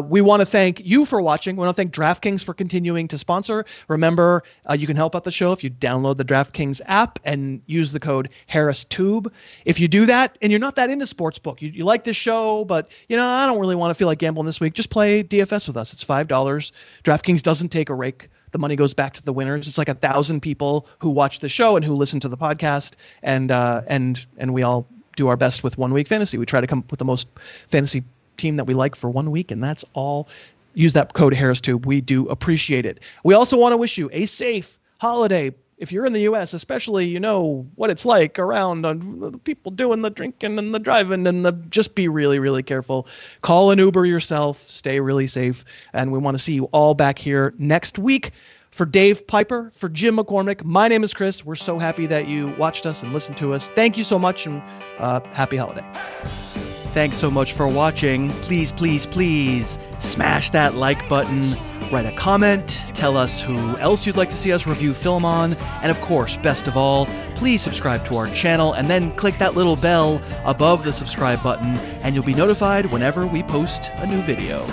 We want to thank you for watching. We want to thank DraftKings for continuing to sponsor. Remember, you can help out the show if you download the DraftKings app and use the code HarrisTube. If you do that and you're not that into sportsbook, you like this show, but I don't really want to feel like gambling this week, just play DFS with us. It's $5. DraftKings doesn't take a rake. The money goes back to the winners. It's like 1,000 people who watch the show and who listen to the podcast, and we all do our best with 1 week fantasy. We try to come up with the most fantasy team that we like for 1 week, and that's all. Use that code HarrisTube. We do appreciate it. We also want to wish you a safe holiday. If you're in the U.S., especially, you know what it's like around the people doing the drinking and the driving and just be really, really careful. Call an Uber yourself. Stay really safe. And we want to see you all back here next week. For Dave Pyper, for Jim McCormick, my name is Chris. We're so happy that you watched us and listened to us. Thank you so much, and happy holiday. Thanks so much for watching. Please, please, please smash that like button. Write a comment, tell us who else you'd like to see us review film on, and of course, best of all, please subscribe to our channel and then click that little bell above the subscribe button and you'll be notified whenever we post a new video.